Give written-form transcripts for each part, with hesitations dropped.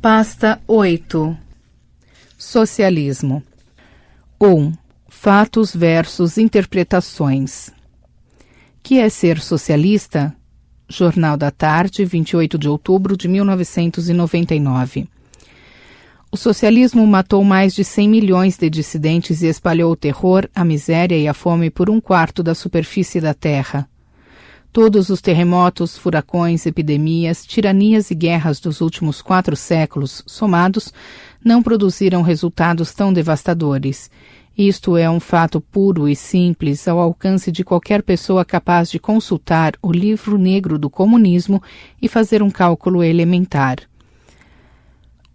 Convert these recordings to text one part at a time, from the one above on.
Pasta 8. Socialismo. 1. Fatos versus interpretações. Que é ser socialista? Jornal da Tarde, 28 de outubro de 1999. O socialismo matou mais de 100 milhões de dissidentes e espalhou o terror, a miséria e a fome por 1/4 da superfície da Terra. Todos os terremotos, furacões, epidemias, tiranias e guerras dos últimos 4 séculos, somados, não produziram resultados tão devastadores. Isto é um fato puro e simples, ao alcance de qualquer pessoa capaz de consultar o livro negro do comunismo e fazer um cálculo elementar.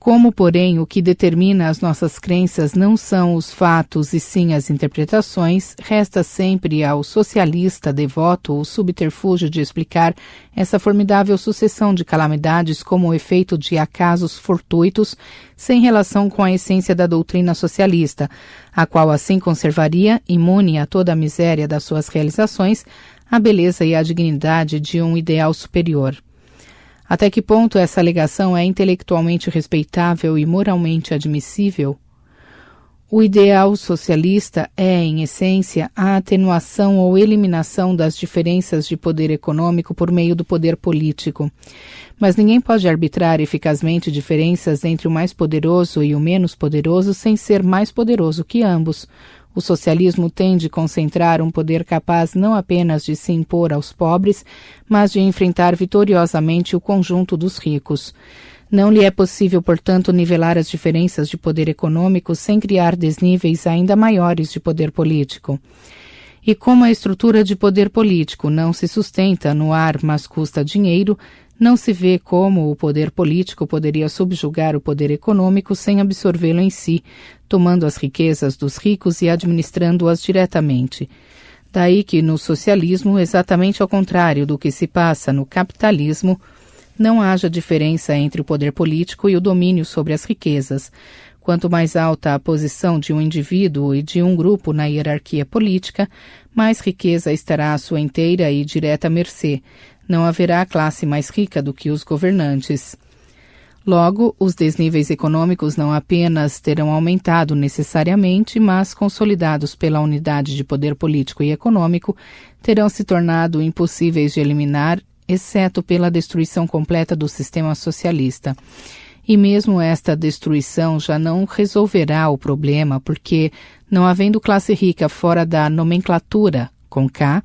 Como, porém, o que determina as nossas crenças não são os fatos e sim as interpretações, resta sempre ao socialista devoto o subterfúgio de explicar essa formidável sucessão de calamidades como o efeito de acasos fortuitos, sem relação com a essência da doutrina socialista, a qual assim conservaria, imune a toda a miséria das suas realizações, a beleza e a dignidade de um ideal superior. Até que ponto essa alegação é intelectualmente respeitável e moralmente admissível? O ideal socialista é, em essência, a atenuação ou eliminação das diferenças de poder econômico por meio do poder político. Mas ninguém pode arbitrar eficazmente diferenças entre o mais poderoso e o menos poderoso sem ser mais poderoso que ambos. O socialismo tem de concentrar um poder capaz não apenas de se impor aos pobres, mas de enfrentar vitoriosamente o conjunto dos ricos. Não lhe é possível, portanto, nivelar as diferenças de poder econômico sem criar desníveis ainda maiores de poder político. E como a estrutura de poder político não se sustenta no ar, mas custa dinheiro, não se vê como o poder político poderia subjugar o poder econômico sem absorvê-lo em si, tomando as riquezas dos ricos e administrando-as diretamente. Daí que no socialismo, exatamente ao contrário do que se passa no capitalismo, não haja diferença entre o poder político e o domínio sobre as riquezas. Quanto mais alta a posição de um indivíduo e de um grupo na hierarquia política, mais riqueza estará à sua inteira e direta mercê. Não haverá classe mais rica do que os governantes. Logo, os desníveis econômicos não apenas terão aumentado necessariamente, mas, consolidados pela unidade de poder político e econômico, terão se tornado impossíveis de eliminar, exceto pela destruição completa do sistema socialista. E mesmo esta destruição já não resolverá o problema, porque, não havendo classe rica fora da nomenclatura, com K,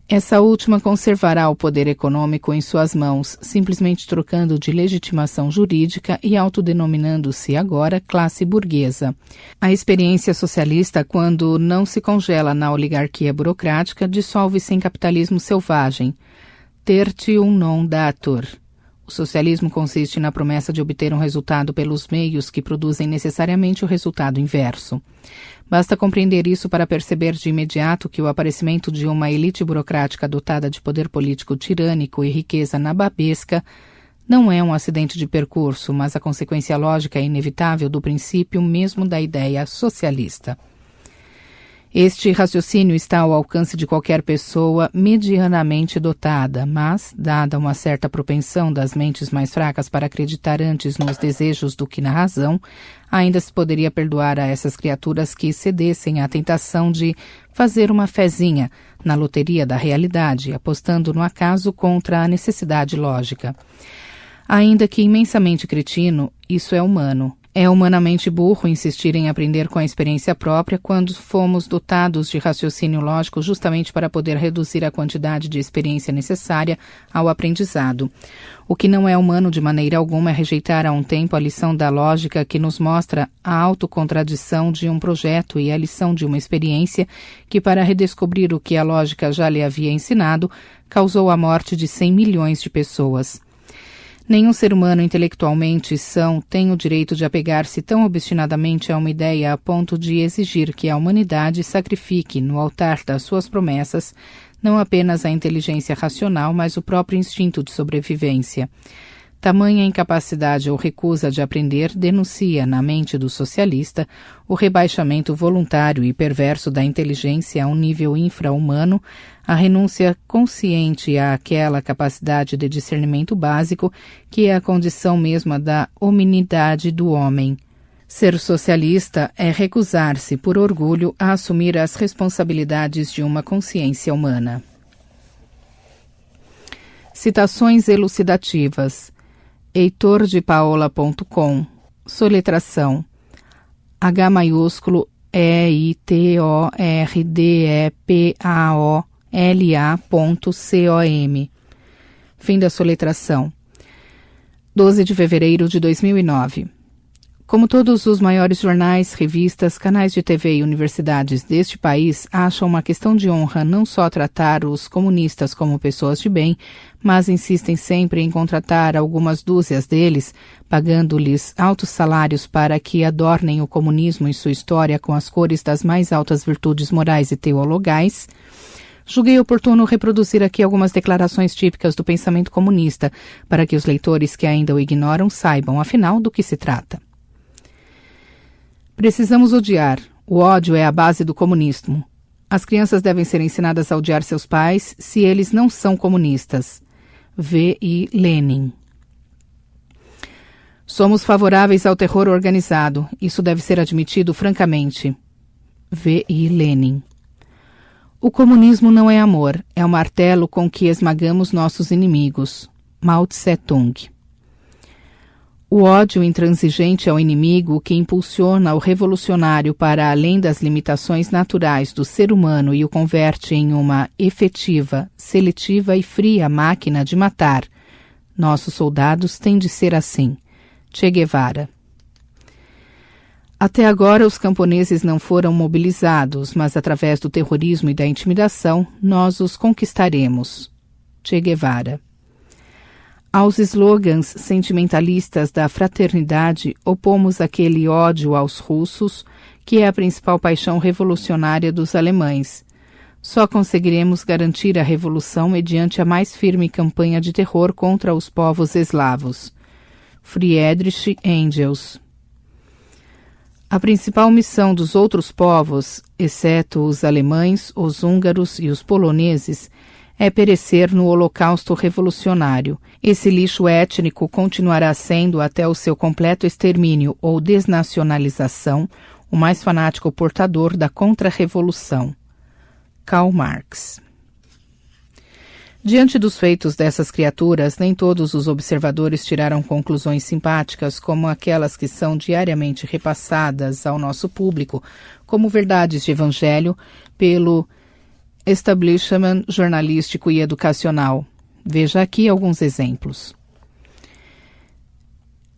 essa última conservará o poder econômico em suas mãos, simplesmente trocando de legitimação jurídica e autodenominando-se agora classe burguesa. A experiência socialista, quando não se congela na oligarquia burocrática, dissolve-se em capitalismo selvagem. Tertium non datur. O socialismo consiste na promessa de obter um resultado pelos meios que produzem necessariamente o resultado inverso. Basta compreender isso para perceber de imediato que o aparecimento de uma elite burocrática dotada de poder político tirânico e riqueza nababesca não é um acidente de percurso, mas a consequência lógica e inevitável do princípio mesmo da ideia socialista. Este raciocínio está ao alcance de qualquer pessoa medianamente dotada, mas, dada uma certa propensão das mentes mais fracas para acreditar antes nos desejos do que na razão, ainda se poderia perdoar a essas criaturas que cedessem à tentação de fazer uma fezinha na loteria da realidade, apostando no acaso contra a necessidade lógica. Ainda que imensamente cretino, isso é humano. É humanamente burro insistir em aprender com a experiência própria quando fomos dotados de raciocínio lógico justamente para poder reduzir a quantidade de experiência necessária ao aprendizado. O que não é humano de maneira alguma é rejeitar a um tempo a lição da lógica que nos mostra a autocontradição de um projeto e a lição de uma experiência que, para redescobrir o que a lógica já lhe havia ensinado, causou a morte de 100 milhões de pessoas. Nenhum ser humano intelectualmente são tem o direito de apegar-se tão obstinadamente a uma ideia a ponto de exigir que a humanidade sacrifique no altar das suas promessas não apenas a inteligência racional, mas o próprio instinto de sobrevivência. Tamanha incapacidade ou recusa de aprender denuncia, na mente do socialista, o rebaixamento voluntário e perverso da inteligência a um nível infra-humano, a renúncia consciente àquela capacidade de discernimento básico que é a condição mesma da hominidade do homem. Ser socialista é recusar-se, por orgulho, a assumir as responsabilidades de uma consciência humana. Citações elucidativas. heitordepaola.com. Soletração. H maiúsculo EITORDEPAOLA.com. Fim da soletração. 12 de fevereiro de 2009. Como todos os maiores jornais, revistas, canais de TV e universidades deste país acham uma questão de honra não só tratar os comunistas como pessoas de bem, mas insistem sempre em contratar algumas dúzias deles, pagando-lhes altos salários para que adornem o comunismo e sua história com as cores das mais altas virtudes morais e teologais, julguei oportuno reproduzir aqui algumas declarações típicas do pensamento comunista, para que os leitores que ainda o ignoram saibam, afinal, do que se trata. Precisamos odiar. O ódio é a base do comunismo. As crianças devem ser ensinadas a odiar seus pais se eles não são comunistas. V.I. Lenin. Somos favoráveis ao terror organizado. Isso deve ser admitido francamente. V.I. Lenin. O comunismo não é amor, é o martelo com que esmagamos nossos inimigos. Mao Tse-tung. O ódio intransigente ao inimigo que impulsiona o revolucionário para além das limitações naturais do ser humano e o converte em uma efetiva, seletiva e fria máquina de matar. Nossos soldados têm de ser assim. Che Guevara. Até agora os camponeses não foram mobilizados, mas através do terrorismo e da intimidação, nós os conquistaremos. Che Guevara. Aos slogans sentimentalistas da fraternidade, opomos aquele ódio aos russos, que é a principal paixão revolucionária dos alemães. Só conseguiremos garantir a revolução mediante a mais firme campanha de terror contra os povos eslavos. Friedrich Engels. A principal missão dos outros povos, exceto os alemães, os húngaros e os poloneses, é perecer no holocausto revolucionário. Esse lixo étnico continuará sendo, até o seu completo extermínio ou desnacionalização, o mais fanático portador da contra-revolução. Karl Marx. Diante dos feitos dessas criaturas, nem todos os observadores tiraram conclusões simpáticas como aquelas que são diariamente repassadas ao nosso público, como verdades de evangelho, pelo establishment jornalístico e educacional. Veja aqui alguns exemplos.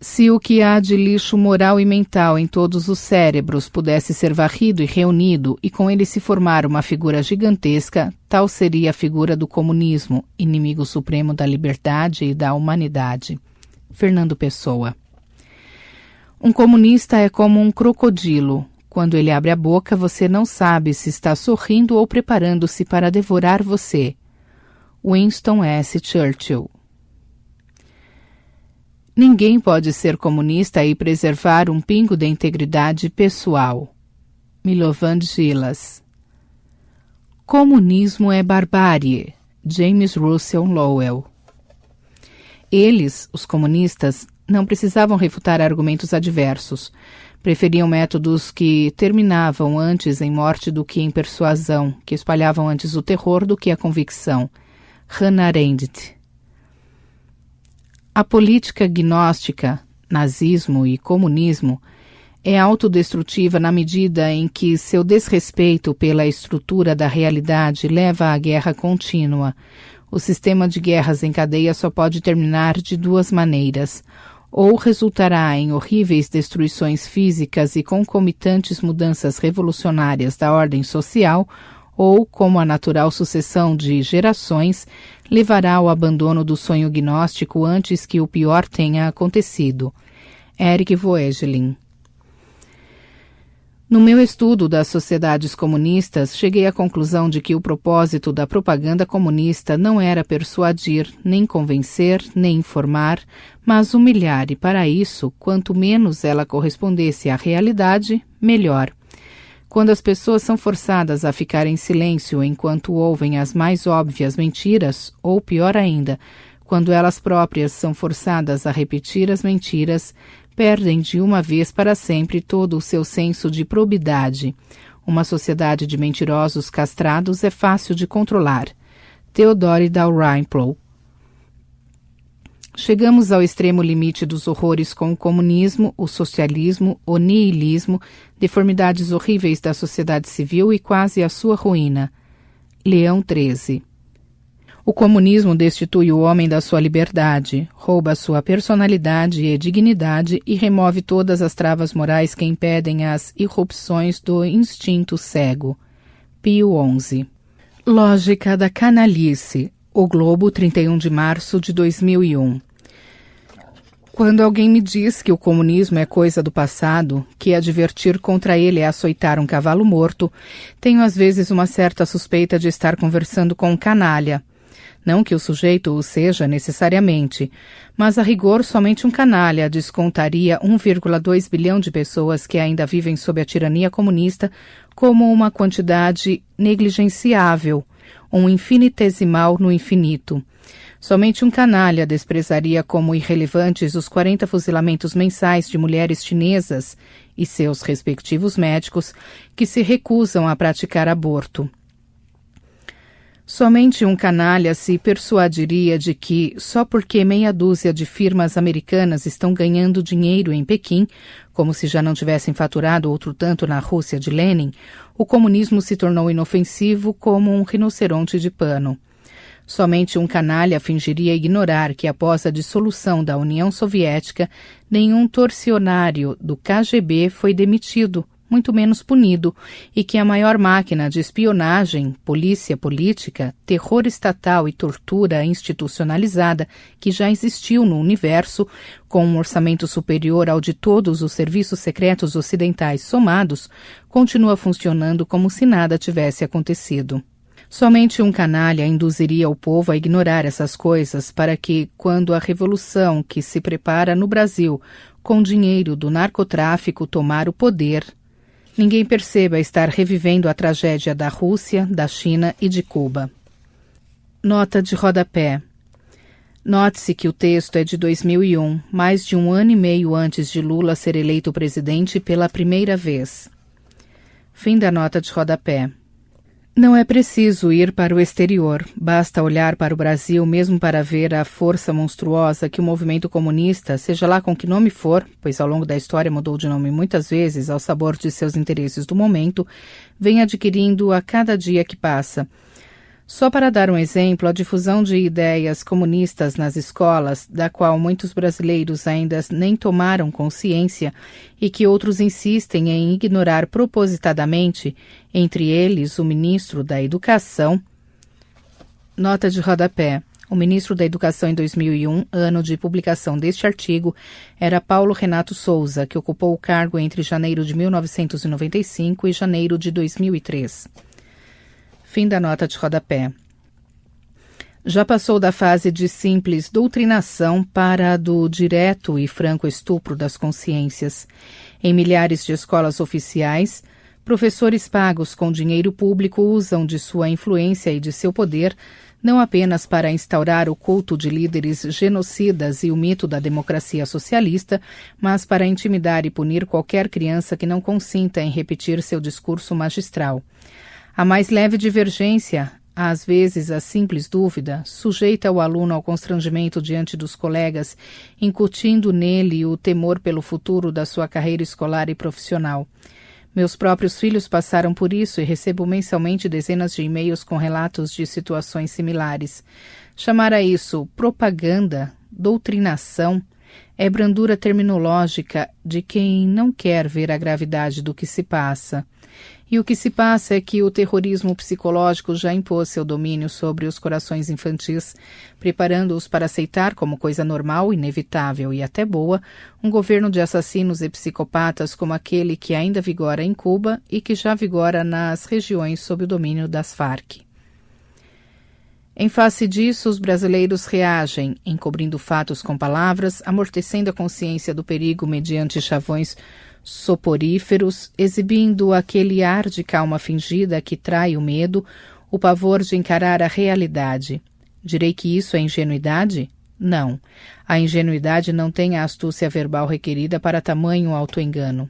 Se o que há de lixo moral e mental em todos os cérebros pudesse ser varrido e reunido e com ele se formar uma figura gigantesca, tal seria a figura do comunismo, inimigo supremo da liberdade e da humanidade. Fernando Pessoa. Um comunista é como um crocodilo. Quando ele abre a boca, você não sabe se está sorrindo ou preparando-se para devorar você. Winston S. Churchill. Ninguém pode ser comunista e preservar um pingo de integridade pessoal. Milovan Gilas. Comunismo é barbárie. James Russell Lowell. Eles, os comunistas, não precisavam refutar argumentos adversos. Preferiam métodos que terminavam antes em morte do que em persuasão, que espalhavam antes o terror do que a convicção. Hannah Arendt. A política gnóstica, nazismo e comunismo, é autodestrutiva na medida em que seu desrespeito pela estrutura da realidade leva à guerra contínua. O sistema de guerras em cadeia só pode terminar de duas maneiras. Ou resultará em horríveis destruições físicas e concomitantes mudanças revolucionárias da ordem social, ou, como a natural sucessão de gerações, levará ao abandono do sonho gnóstico antes que o pior tenha acontecido. Eric Voegelin. No meu estudo das sociedades comunistas, cheguei à conclusão de que o propósito da propaganda comunista não era persuadir, nem convencer, nem informar, mas humilhar, e para isso, quanto menos ela correspondesse à realidade, melhor. Quando as pessoas são forçadas a ficar em silêncio enquanto ouvem as mais óbvias mentiras, ou pior ainda, quando elas próprias são forçadas a repetir as mentiras, perdem de uma vez para sempre todo o seu senso de probidade. Uma sociedade de mentirosos castrados é fácil de controlar. Theodore Dalrymple. Chegamos ao extremo limite dos horrores com o comunismo, o socialismo, o niilismo, deformidades horríveis da sociedade civil e quase a sua ruína. Leão XIII. O comunismo destitui o homem da sua liberdade, rouba sua personalidade e dignidade e remove todas as travas morais que impedem as irrupções do instinto cego. Pio XI. Lógica da canalice. O Globo, 31 de março de 2001. Quando alguém me diz que o comunismo é coisa do passado, que advertir contra ele é açoitar um cavalo morto, tenho às vezes uma certa suspeita de estar conversando com um canalha. Não que o sujeito o seja necessariamente, mas a rigor somente um canalha descontaria 1,2 bilhão de pessoas que ainda vivem sob a tirania comunista como uma quantidade negligenciável, um infinitesimal no infinito. Somente um canalha desprezaria como irrelevantes os 40 fuzilamentos mensais de mulheres chinesas e seus respectivos médicos que se recusam a praticar aborto. Somente um canalha se persuadiria de que, só porque meia dúzia de firmas americanas estão ganhando dinheiro em Pequim, como se já não tivessem faturado outro tanto na Rússia de Lenin, o comunismo se tornou inofensivo como um rinoceronte de pano. Somente um canalha fingiria ignorar que, após a dissolução da União Soviética, nenhum torcionário do KGB foi demitido, muito menos punido, e que a maior máquina de espionagem, polícia política, terror estatal e tortura institucionalizada que já existiu no universo, com um orçamento superior ao de todos os serviços secretos ocidentais somados, continua funcionando como se nada tivesse acontecido. Somente um canalha induziria o povo a ignorar essas coisas para que, quando a revolução que se prepara no Brasil, com dinheiro do narcotráfico, tomar o poder, ninguém perceba estar revivendo a tragédia da Rússia, da China e de Cuba. Nota de rodapé. Note-se que o texto é de 2001, mais de um ano e meio antes de Lula ser eleito presidente pela primeira vez. Fim da nota de rodapé. Não é preciso ir para o exterior, basta olhar para o Brasil mesmo para ver a força monstruosa que o movimento comunista, seja lá com que nome for, pois ao longo da história mudou de nome muitas vezes ao sabor de seus interesses do momento, vem adquirindo a cada dia que passa. Só para dar um exemplo, a difusão de ideias comunistas nas escolas, da qual muitos brasileiros ainda nem tomaram consciência e que outros insistem em ignorar propositadamente, entre eles o ministro da Educação. Nota de rodapé. O ministro da Educação em 2001, ano de publicação deste artigo, era Paulo Renato Souza, que ocupou o cargo entre janeiro de 1995 e janeiro de 2003. Fim da nota de rodapé. Já passou da fase de simples doutrinação para a do direto e franco estupro das consciências. Em milhares de escolas oficiais, professores pagos com dinheiro público usam de sua influência e de seu poder não apenas para instaurar o culto de líderes genocidas e o mito da democracia socialista, mas para intimidar e punir qualquer criança que não consinta em repetir seu discurso magistral. A mais leve divergência, às vezes a simples dúvida, sujeita o aluno ao constrangimento diante dos colegas, incutindo nele o temor pelo futuro da sua carreira escolar e profissional. Meus próprios filhos passaram por isso e recebo mensalmente dezenas de e-mails com relatos de situações similares. Chamar a isso propaganda, doutrinação, é brandura terminológica de quem não quer ver a gravidade do que se passa. E o que se passa é que o terrorismo psicológico já impôs seu domínio sobre os corações infantis, preparando-os para aceitar como coisa normal, inevitável e até boa, um governo de assassinos e psicopatas como aquele que ainda vigora em Cuba e que já vigora nas regiões sob o domínio das Farc. Em face disso, os brasileiros reagem, encobrindo fatos com palavras, amortecendo a consciência do perigo mediante chavões soporíferos, exibindo aquele ar de calma fingida que trai o medo, o pavor de encarar a realidade. Direi que isso é ingenuidade? Não. A ingenuidade não tem a astúcia verbal requerida para tamanho autoengano.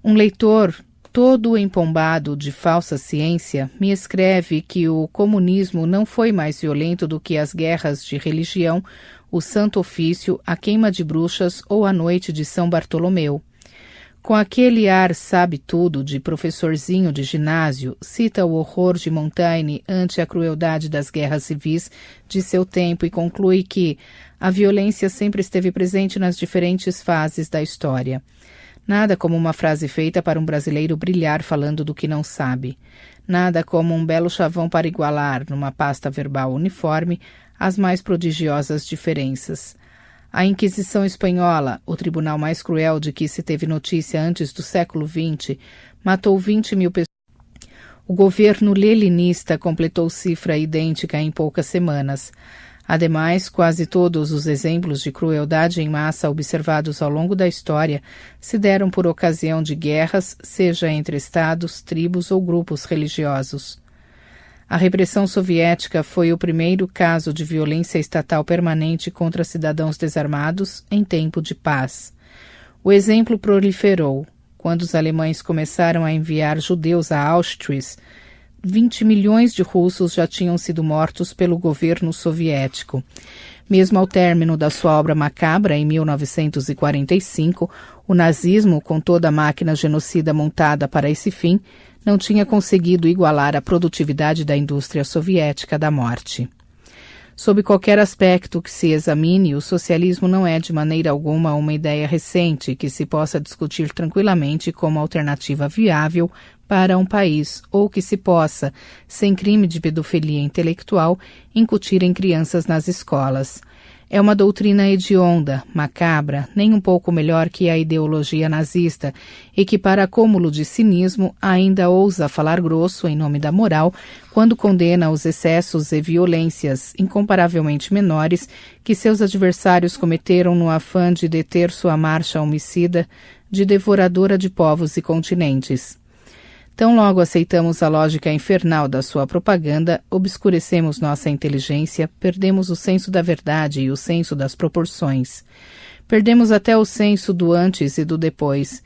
Um leitor, todo empombado de falsa ciência, me escreve que o comunismo não foi mais violento do que as guerras de religião, o Santo Ofício, a queima de bruxas ou a noite de São Bartolomeu. Com aquele ar sabe-tudo de professorzinho de ginásio, cita o horror de Montaigne ante a crueldade das guerras civis de seu tempo e conclui que a violência sempre esteve presente nas diferentes fases da história. Nada como uma frase feita para um brasileiro brilhar falando do que não sabe. Nada como um belo chavão para igualar, numa pasta verbal uniforme, as mais prodigiosas diferenças. A Inquisição Espanhola, o tribunal mais cruel de que se teve notícia antes do século XX, matou 20 mil pessoas. O governo leninista completou cifra idêntica em poucas semanas. Ademais, quase todos os exemplos de crueldade em massa observados ao longo da história se deram por ocasião de guerras, seja entre estados, tribos ou grupos religiosos. A repressão soviética foi o primeiro caso de violência estatal permanente contra cidadãos desarmados em tempo de paz. O exemplo proliferou. Quando os alemães começaram a enviar judeus a Auschwitz, 20 milhões de russos já tinham sido mortos pelo governo soviético. Mesmo ao término da sua obra macabra, em 1945, o nazismo, com toda a máquina genocida montada para esse fim, não tinha conseguido igualar a produtividade da indústria soviética da morte. Sob qualquer aspecto que se examine, o socialismo não é de maneira alguma uma ideia recente que se possa discutir tranquilamente como alternativa viável para um país ou que se possa, sem crime de pedofilia intelectual, incutir em crianças nas escolas. É uma doutrina hedionda, macabra, nem um pouco melhor que a ideologia nazista, e que, para acúmulo de cinismo, ainda ousa falar grosso em nome da moral, quando condena os excessos e violências incomparavelmente menores que seus adversários cometeram no afã de deter sua marcha homicida de devoradora de povos e continentes. Tão logo aceitamos a lógica infernal da sua propaganda, obscurecemos nossa inteligência, perdemos o senso da verdade e o senso das proporções. Perdemos até o senso do antes e do depois.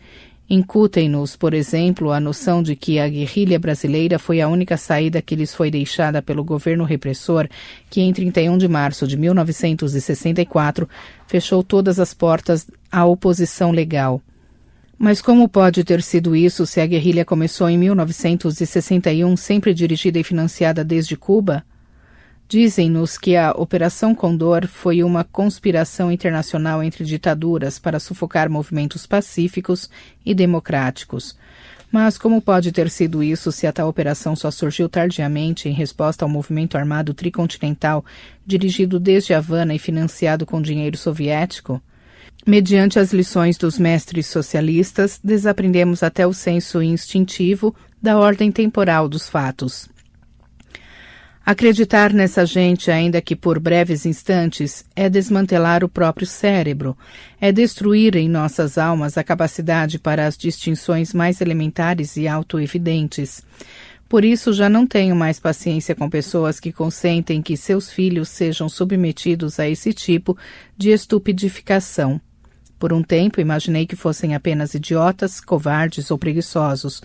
Incutem-nos, por exemplo, a noção de que a guerrilha brasileira foi a única saída que lhes foi deixada pelo governo repressor, que em 31 de março de 1964 fechou todas as portas à oposição legal. Mas como pode ter sido isso se a guerrilha começou em 1961, sempre dirigida e financiada desde Cuba? Dizem-nos que a Operação Condor foi uma conspiração internacional entre ditaduras para sufocar movimentos pacíficos e democráticos. Mas como pode ter sido isso se a tal operação só surgiu tardiamente em resposta ao movimento armado tricontinental dirigido desde Havana e financiado com dinheiro soviético? Mediante as lições dos mestres socialistas, desaprendemos até o senso instintivo da ordem temporal dos fatos. Acreditar nessa gente, ainda que por breves instantes, é desmantelar o próprio cérebro, é destruir em nossas almas a capacidade para as distinções mais elementares e autoevidentes. Por isso, já não tenho mais paciência com pessoas que consentem que seus filhos sejam submetidos a esse tipo de estupidificação. Por um tempo, imaginei que fossem apenas idiotas, covardes ou preguiçosos.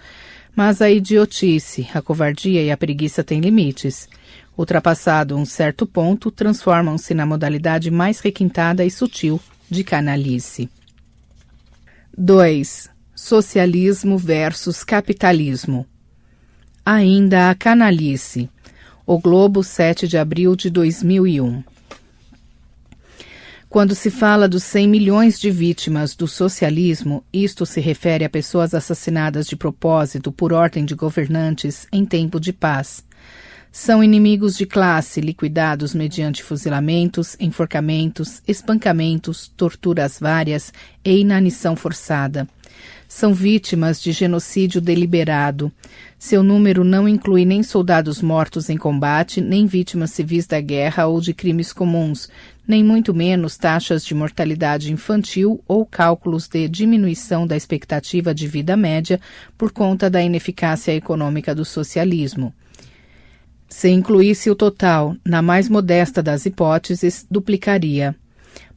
Mas a idiotice, a covardia e a preguiça têm limites. Ultrapassado um certo ponto, transformam-se na modalidade mais requintada e sutil de canalice. 2. Socialismo versus capitalismo. Ainda a canalice. O Globo, 7 de abril de 2001. Quando se fala dos 100 milhões de vítimas do socialismo, isto se refere a pessoas assassinadas de propósito por ordem de governantes em tempo de paz. São inimigos de classe liquidados mediante fuzilamentos, enforcamentos, espancamentos, torturas várias e inanição forçada. São vítimas de genocídio deliberado. Seu número não inclui nem soldados mortos em combate, nem vítimas civis da guerra ou de crimes comuns, nem muito menos taxas de mortalidade infantil ou cálculos de diminuição da expectativa de vida média por conta da ineficácia econômica do socialismo. Se incluísse o total, na mais modesta das hipóteses, duplicaria.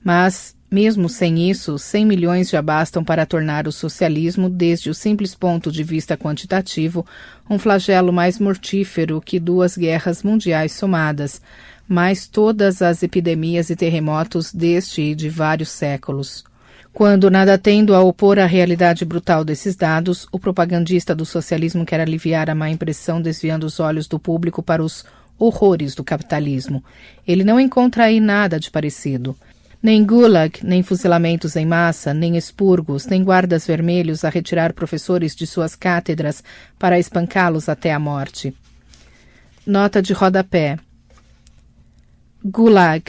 Mas, mesmo sem isso, 100 milhões já bastam para tornar o socialismo, desde o simples ponto de vista quantitativo, um flagelo mais mortífero que 2 guerras mundiais somadas, mais todas as epidemias e terremotos deste e de vários séculos. Quando, nada tendo a opor à realidade brutal desses dados, o propagandista do socialismo quer aliviar a má impressão desviando os olhos do público para os horrores do capitalismo. Ele não encontra aí nada de parecido. Nem gulag, nem fuzilamentos em massa, nem expurgos, nem guardas vermelhos a retirar professores de suas cátedras para espancá-los até a morte. Nota de rodapé. Gulag.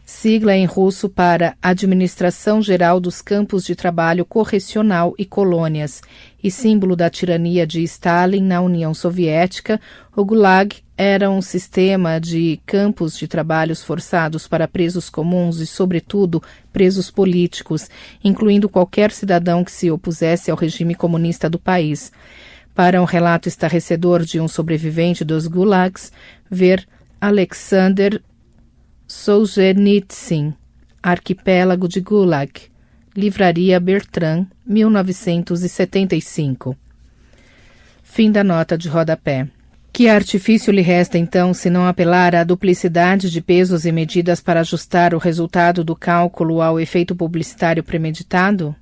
Sigla em russo para Administração Geral dos Campos de Trabalho Correcional e Colônias, e símbolo da tirania de Stalin na União Soviética, o Gulag era um sistema de campos de trabalhos forçados para presos comuns e, sobretudo, presos políticos, incluindo qualquer cidadão que se opusesse ao regime comunista do país. Para um relato estarrecedor de um sobrevivente dos Gulags, ver Alexander Solzhenitsyn, Arquipélago de Gulag, Livraria Bertrand, 1975. Fim da nota de rodapé. Que artifício lhe resta, então, se não apelar à duplicidade de pesos e medidas para ajustar o resultado do cálculo ao efeito publicitário premeditado?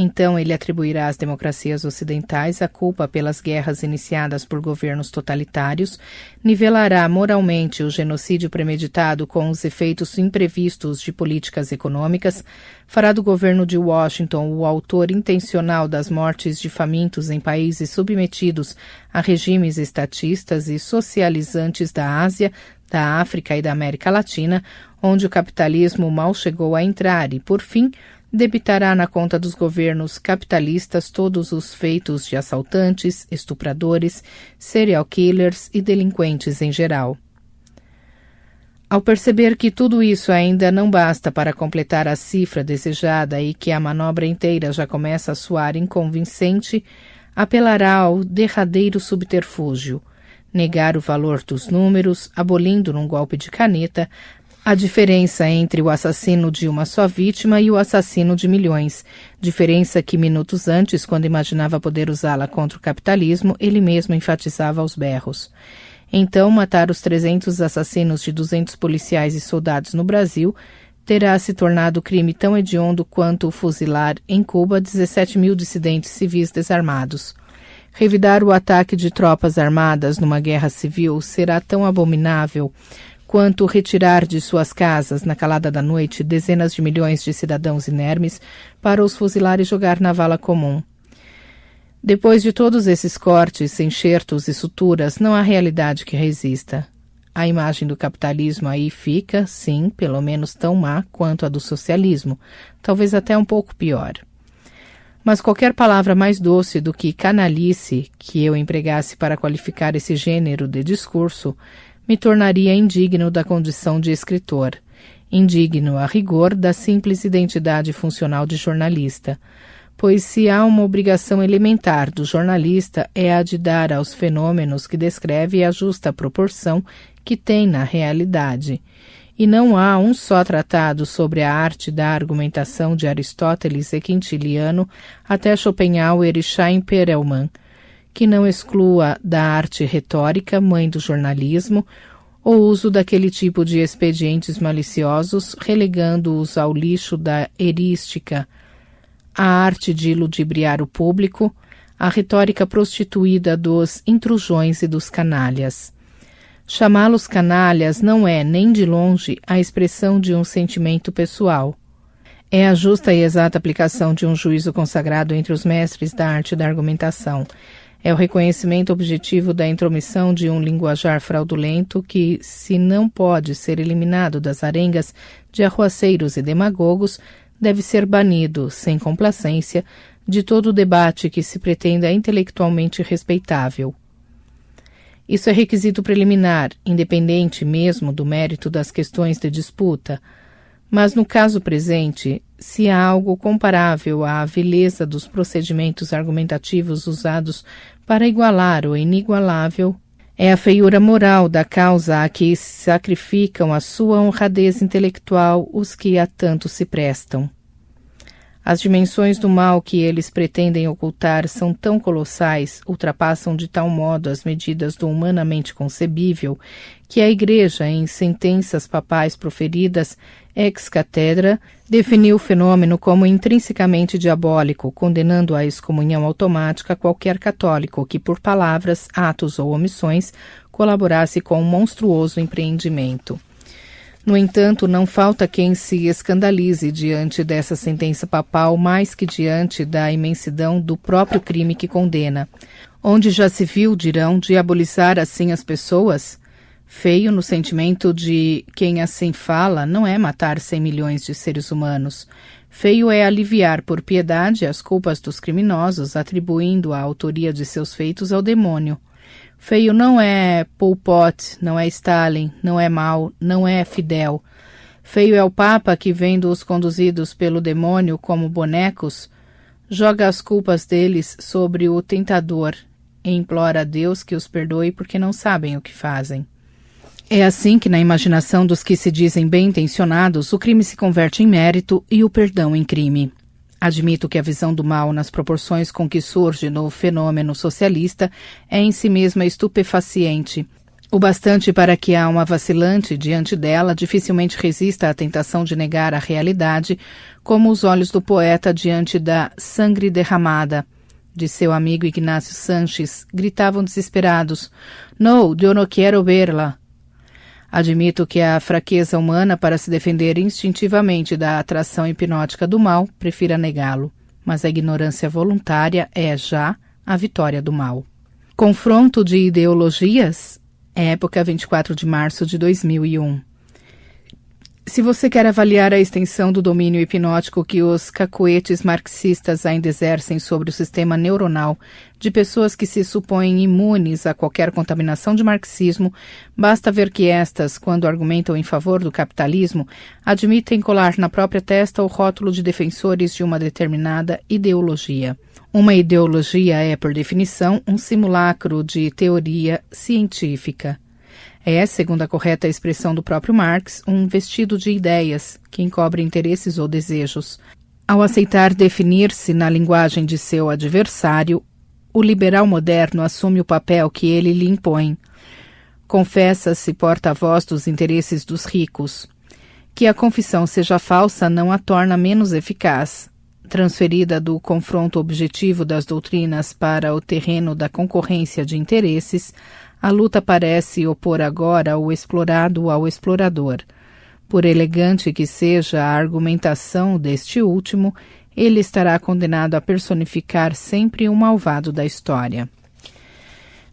Então ele atribuirá às democracias ocidentais a culpa pelas guerras iniciadas por governos totalitários, nivelará moralmente o genocídio premeditado com os efeitos imprevistos de políticas econômicas, fará do governo de Washington o autor intencional das mortes de famintos em países submetidos a regimes estatistas e socializantes da Ásia, da África e da América Latina, onde o capitalismo mal chegou a entrar e, por fim, debitará na conta dos governos capitalistas todos os feitos de assaltantes, estupradores, serial killers e delinquentes em geral. Ao perceber que tudo isso ainda não basta para completar a cifra desejada e que a manobra inteira já começa a soar inconvincente, apelará ao derradeiro subterfúgio, negar o valor dos números, abolindo num golpe de caneta a diferença entre o assassino de uma só vítima e o assassino de milhões, diferença que minutos antes, quando imaginava poder usá-la contra o capitalismo, ele mesmo enfatizava aos berros. Então, matar os 300 assassinos de 200 policiais e soldados no Brasil terá se tornado crime tão hediondo quanto fuzilar em Cuba 17 mil dissidentes civis desarmados. Revidar o ataque de tropas armadas numa guerra civil será tão abominável quanto retirar de suas casas, na calada da noite, dezenas de milhões de cidadãos inermes para os fuzilar e jogar na vala comum. Depois de todos esses cortes, enxertos e suturas, não há realidade que resista. A imagem do capitalismo aí fica, sim, pelo menos tão má quanto a do socialismo, talvez até um pouco pior. Mas qualquer palavra mais doce do que canalice que eu empregasse para qualificar esse gênero de discurso me tornaria indigno da condição de escritor, indigno, a rigor, da simples identidade funcional de jornalista, pois se há uma obrigação elementar do jornalista é a de dar aos fenômenos que descreve a justa proporção que tem na realidade. E não há um só tratado sobre a arte da argumentação de Aristóteles e Quintiliano até Schopenhauer e Chaim-Perelman, que não exclua da arte retórica, mãe do jornalismo, o uso daquele tipo de expedientes maliciosos, relegando-os ao lixo da erística, a arte de ludibriar o público, a retórica prostituída dos intrusões e dos canalhas. Chamá-los canalhas não é, nem de longe, a expressão de um sentimento pessoal. É a justa e exata aplicação de um juízo consagrado entre os mestres da arte da argumentação. É o reconhecimento objetivo da intromissão de um linguajar fraudulento que, se não pode ser eliminado das arengas de arruaceiros e demagogos, deve ser banido, sem complacência, de todo o debate que se pretenda intelectualmente respeitável. Isso é requisito preliminar, independente mesmo do mérito das questões de disputa. Mas no caso presente, se há algo comparável à vileza dos procedimentos argumentativos usados para igualar o inigualável, é a feiura moral da causa a que sacrificam a sua honradez intelectual os que a tanto se prestam. As dimensões do mal que eles pretendem ocultar são tão colossais, ultrapassam de tal modo as medidas do humanamente concebível, que a Igreja, em sentenças papais proferidas ex cathedra, definiu o fenômeno como intrinsecamente diabólico, condenando à excomunhão automática qualquer católico que, por palavras, atos ou omissões, colaborasse com um monstruoso empreendimento. No entanto, não falta quem se escandalize diante dessa sentença papal mais que diante da imensidão do próprio crime que condena. Onde já se viu, dirão, diabolizar assim as pessoas? Feio no sentimento de quem assim fala não é matar 100 milhões de seres humanos. Feio é aliviar por piedade as culpas dos criminosos, atribuindo a autoria de seus feitos ao demônio. Feio não é Pol Pot, não é Stalin, não é Mao, não é Fidel. Feio é o Papa que, vendo-os conduzidos pelo demônio como bonecos, joga as culpas deles sobre o tentador e implora a Deus que os perdoe porque não sabem o que fazem. É assim que, na imaginação dos que se dizem bem-intencionados, o crime se converte em mérito e o perdão em crime. Admito que a visão do mal, nas proporções com que surge no fenômeno socialista, é em si mesma estupefaciente. O bastante para que a alma vacilante, diante dela, dificilmente resista à tentação de negar a realidade, como os olhos do poeta diante da sangue derramada de seu amigo Ignacio Sanches, gritavam desesperados: "No, eu não quero verla." Admito que a fraqueza humana para se defender instintivamente da atração hipnótica do mal prefira negá-lo, mas a ignorância voluntária é já a vitória do mal. Confronto de ideologias? Época 24 de março de 2001. Se você quer avaliar a extensão do domínio hipnótico que os cacuetes marxistas ainda exercem sobre o sistema neuronal de pessoas que se supõem imunes a qualquer contaminação de marxismo, basta ver que estas, quando argumentam em favor do capitalismo, admitem colar na própria testa o rótulo de defensores de uma determinada ideologia. Uma ideologia é, por definição, um simulacro de teoria científica. É, segundo a correta expressão do próprio Marx, um vestido de ideias que encobre interesses ou desejos. Ao aceitar definir-se na linguagem de seu adversário, o liberal moderno assume o papel que ele lhe impõe. Confessa-se porta-voz dos interesses dos ricos. Que a confissão seja falsa não a torna menos eficaz. Transferida do confronto objetivo das doutrinas para o terreno da concorrência de interesses, a luta parece opor agora o explorado ao explorador. Por elegante que seja a argumentação deste último, ele estará condenado a personificar sempre o malvado da história.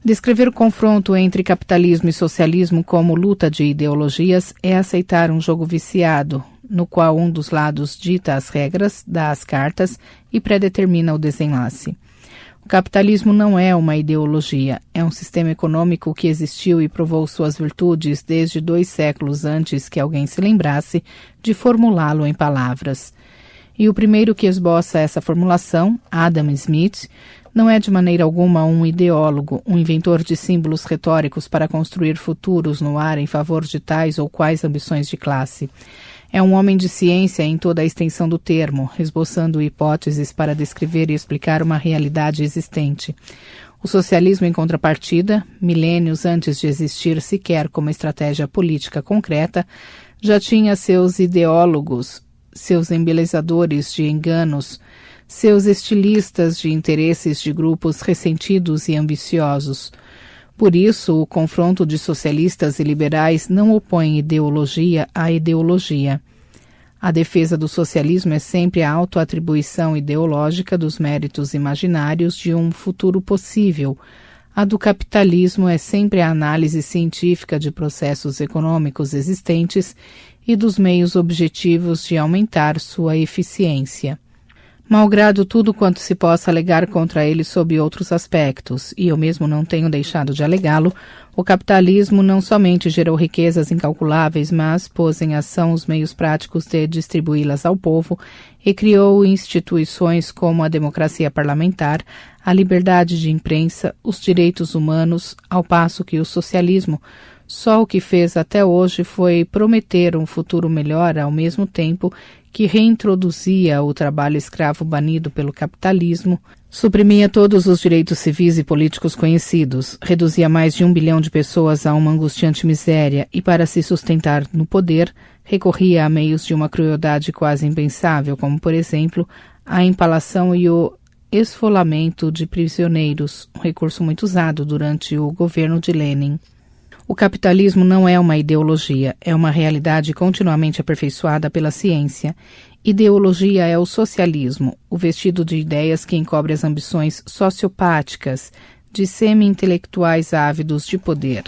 Descrever o confronto entre capitalismo e socialismo como luta de ideologias é aceitar um jogo viciado, no qual um dos lados dita as regras, dá as cartas e predetermina o desenlace. O capitalismo não é uma ideologia, é um sistema econômico que existiu e provou suas virtudes desde 2 séculos antes que alguém se lembrasse de formulá-lo em palavras. E o primeiro que esboça essa formulação, Adam Smith, não é de maneira alguma um ideólogo, um inventor de símbolos retóricos para construir futuros no ar em favor de tais ou quais ambições de classe. É um homem de ciência em toda a extensão do termo, esboçando hipóteses para descrever e explicar uma realidade existente. O socialismo, em contrapartida, milênios antes de existir sequer como estratégia política concreta, já tinha seus ideólogos, seus embelezadores de enganos, seus estilistas de interesses de grupos ressentidos e ambiciosos. Por isso, o confronto de socialistas e liberais não opõe ideologia à ideologia. A defesa do socialismo é sempre a autoatribuição ideológica dos méritos imaginários de um futuro possível. A do capitalismo é sempre a análise científica de processos econômicos existentes e dos meios objetivos de aumentar sua eficiência. Malgrado tudo quanto se possa alegar contra ele sob outros aspectos, e eu mesmo não tenho deixado de alegá-lo, o capitalismo não somente gerou riquezas incalculáveis, mas pôs em ação os meios práticos de distribuí-las ao povo e criou instituições como a democracia parlamentar, a liberdade de imprensa, os direitos humanos, ao passo que o socialismo, só o que fez até hoje foi prometer um futuro melhor ao mesmo tempo que reintroduzia o trabalho escravo banido pelo capitalismo, suprimia todos os direitos civis e políticos conhecidos, reduzia mais de 1 bilhão de pessoas a uma angustiante miséria e, para se sustentar no poder, recorria a meios de uma crueldade quase impensável, como, por exemplo, a empalação e o esfolamento de prisioneiros, um recurso muito usado durante o governo de Lenin. O capitalismo não é uma ideologia, é uma realidade continuamente aperfeiçoada pela ciência. Ideologia é o socialismo, o vestido de ideias que encobre as ambições sociopáticas de semi-intelectuais ávidos de poder.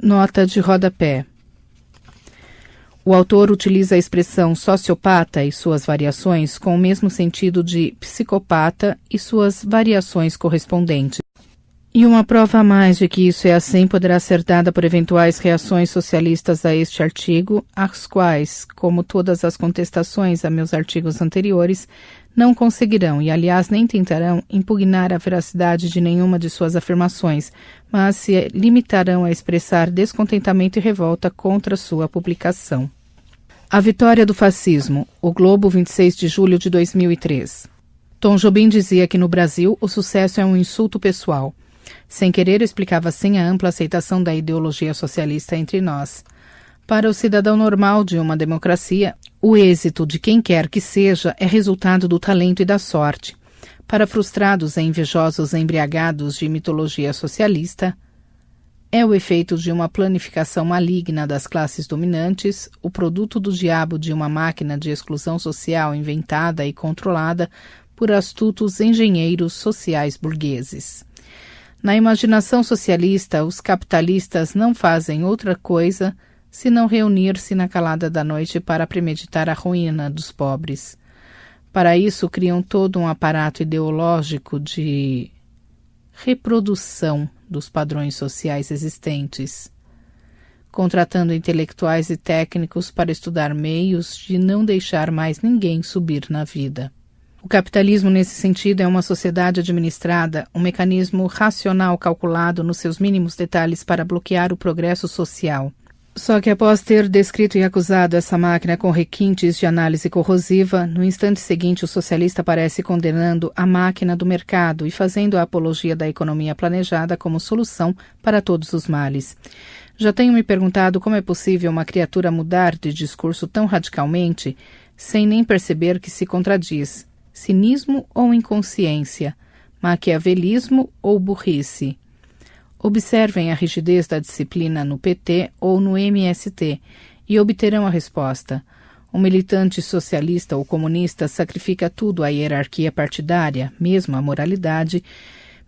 Nota de rodapé. O autor utiliza a expressão sociopata e suas variações com o mesmo sentido de psicopata e suas variações correspondentes. E uma prova a mais de que isso é assim poderá ser dada por eventuais reações socialistas a este artigo, as quais, como todas as contestações a meus artigos anteriores, não conseguirão e, aliás, nem tentarão impugnar a veracidade de nenhuma de suas afirmações, mas se limitarão a expressar descontentamento e revolta contra sua publicação. A vitória do fascismo, O Globo, 26 de julho de 2003. Tom Jobim dizia que no Brasil o sucesso é um insulto pessoal. Sem querer, explicava assim a ampla aceitação da ideologia socialista entre nós. Para o cidadão normal de uma democracia, o êxito de quem quer que seja é resultado do talento e da sorte. Para frustrados e invejosos embriagados de mitologia socialista, é o efeito de uma planificação maligna das classes dominantes, o produto do diabo de uma máquina de exclusão social inventada e controlada por astutos engenheiros sociais burgueses. Na imaginação socialista, os capitalistas não fazem outra coisa senão reunir-se na calada da noite para premeditar a ruína dos pobres. Para isso, criam todo um aparato ideológico de reprodução dos padrões sociais existentes, contratando intelectuais e técnicos para estudar meios de não deixar mais ninguém subir na vida. O capitalismo, nesse sentido, é uma sociedade administrada, um mecanismo racional calculado nos seus mínimos detalhes para bloquear o progresso social. Só que após ter descrito e acusado essa máquina com requintes de análise corrosiva, no instante seguinte o socialista aparece condenando a máquina do mercado e fazendo a apologia da economia planejada como solução para todos os males. Já tenho me perguntado como é possível uma criatura mudar de discurso tão radicalmente sem nem perceber que se contradiz. Cinismo ou inconsciência? Maquiavelismo ou burrice? Observem a rigidez da disciplina no PT ou no MST e obterão a resposta. O militante socialista ou comunista sacrifica tudo à hierarquia partidária, mesmo a moralidade,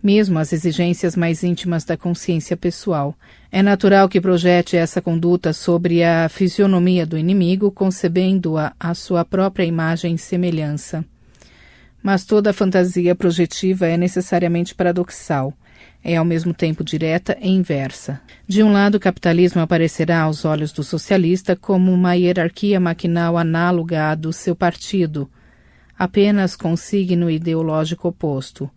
mesmo as exigências mais íntimas da consciência pessoal. É natural que projete essa conduta sobre a fisionomia do inimigo, concebendo-a à sua própria imagem e semelhança. Mas toda a fantasia projetiva é necessariamente paradoxal. É ao mesmo tempo direta e inversa. De um lado, o capitalismo aparecerá aos olhos do socialista como uma hierarquia maquinal análoga à do seu partido, apenas com signo ideológico oposto.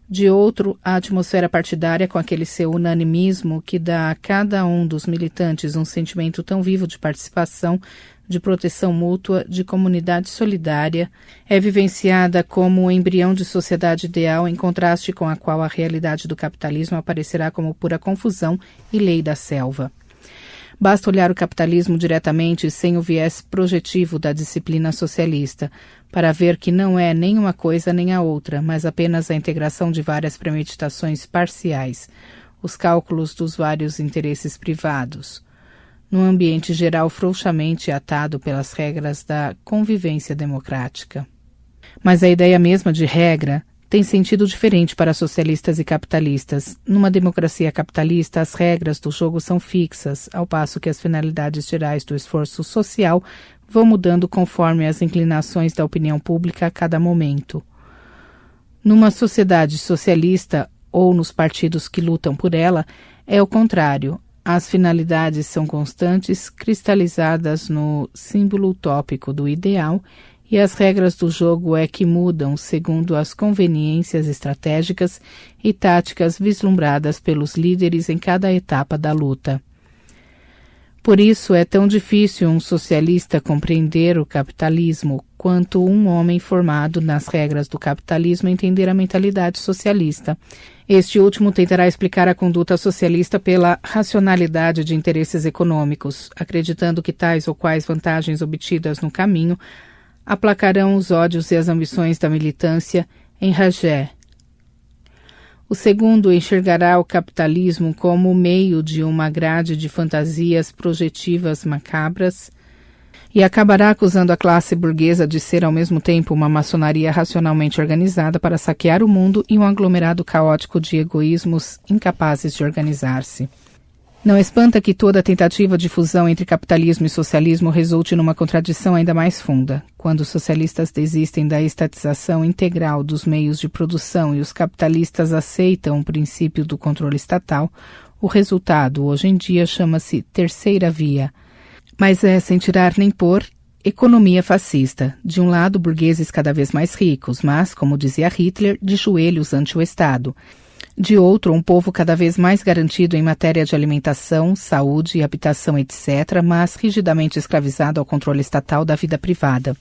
De outro, a atmosfera partidária, com aquele seu unanimismo que dá a cada um dos militantes um sentimento tão vivo de participação, de proteção mútua, de comunidade solidária, é vivenciada como o embrião de sociedade ideal, em contraste com a qual a realidade do capitalismo aparecerá como pura confusão e lei da selva. Basta olhar o capitalismo diretamente sem o viés projetivo da disciplina socialista, para ver que não é nem uma coisa nem a outra, mas apenas a integração de várias premeditações parciais. os cálculos dos vários interesses privados, num ambiente geral frouxamente atado pelas regras da convivência democrática. Mas a ideia mesma de regra tem sentido diferente para socialistas e capitalistas. Numa democracia capitalista, as regras do jogo são fixas, ao passo que as finalidades gerais do esforço social vão mudando conforme as inclinações da opinião pública a cada momento. Numa sociedade socialista, ou nos partidos que lutam por ela, é o contrário. As finalidades são constantes, cristalizadas no símbolo utópico do ideal, e as regras do jogo é que mudam segundo as conveniências estratégicas e táticas vislumbradas pelos líderes em cada etapa da luta. Por isso é tão difícil um socialista compreender o capitalismo quanto um homem formado nas regras do capitalismo entender a mentalidade socialista. Este último tentará explicar a conduta socialista pela racionalidade de interesses econômicos, acreditando que tais ou quais vantagens obtidas no caminho aplacarão os ódios e as ambições da militância em Ragé. O segundo enxergará o capitalismo como o meio de uma grade de fantasias projetivas macabras e acabará acusando a classe burguesa de ser ao mesmo tempo uma maçonaria racionalmente organizada para saquear o mundo e um aglomerado caótico de egoísmos incapazes de organizar-se. Não espanta que toda tentativa de fusão entre capitalismo e socialismo resulte numa contradição ainda mais funda. Quando os socialistas desistem da estatização integral dos meios de produção e os capitalistas aceitam o princípio do controle estatal, o resultado, hoje em dia, chama-se terceira via. Mas é, sem tirar nem pôr, economia fascista. De um lado, burgueses cada vez mais ricos, mas, como dizia Hitler, de joelhos ante o Estado. De outro, um povo cada vez mais garantido em matéria de alimentação, saúde, habitação, etc., mas rigidamente escravizado ao controle estatal da vida privada.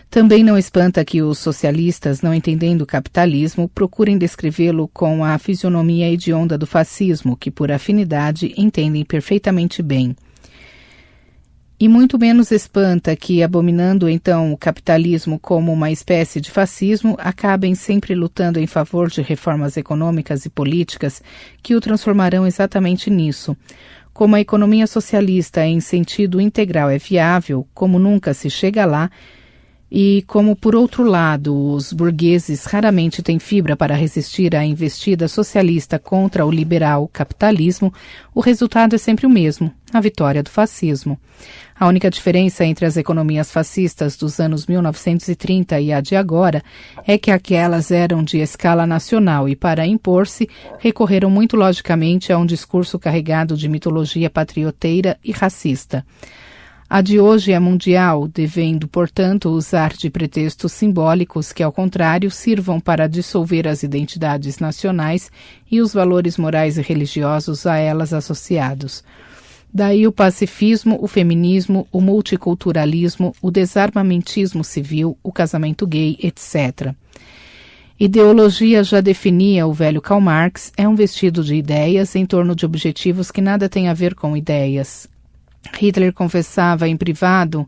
Também não espanta que os socialistas, não entendendo o capitalismo, procurem descrevê-lo com a fisionomia hedionda do fascismo, que por afinidade entendem perfeitamente bem. E muito menos espanta que, abominando então o capitalismo como uma espécie de fascismo, acabem sempre lutando em favor de reformas econômicas e políticas que o transformarão exatamente nisso. Como a economia socialista em sentido integral é viável, como nunca se chega lá, e como, por outro lado, os burgueses raramente têm fibra para resistir à investida socialista contra o liberal capitalismo, o resultado é sempre o mesmo, a vitória do fascismo. A única diferença entre as economias fascistas dos anos 1930 e a de agora é que aquelas eram de escala nacional e, para impor-se, recorreram muito logicamente a um discurso carregado de mitologia patrioteira e racista. A de hoje é mundial, devendo, portanto, usar de pretextos simbólicos que, ao contrário, sirvam para dissolver as identidades nacionais e os valores morais e religiosos a elas associados. Daí o pacifismo, o feminismo, o multiculturalismo, o desarmamentismo civil, o casamento gay, etc. Ideologia, já definia o velho Karl Marx, é um vestido de ideias em torno de objetivos que nada têm a ver com ideias. Hitler confessava em privado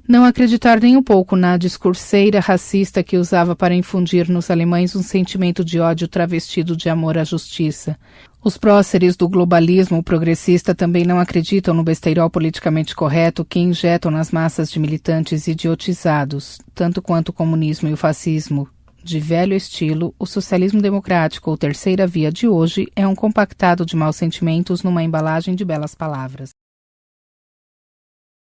não acreditar nem um pouco na discurseira racista que usava para infundir nos alemães um sentimento de ódio travestido de amor à justiça. Os próceres do globalismo progressista também não acreditam no besteirol politicamente correto que injetam nas massas de militantes idiotizados, tanto quanto o comunismo e o fascismo. De velho estilo, o socialismo democrático ou terceira via de hoje é um compactado de maus sentimentos numa embalagem de belas palavras.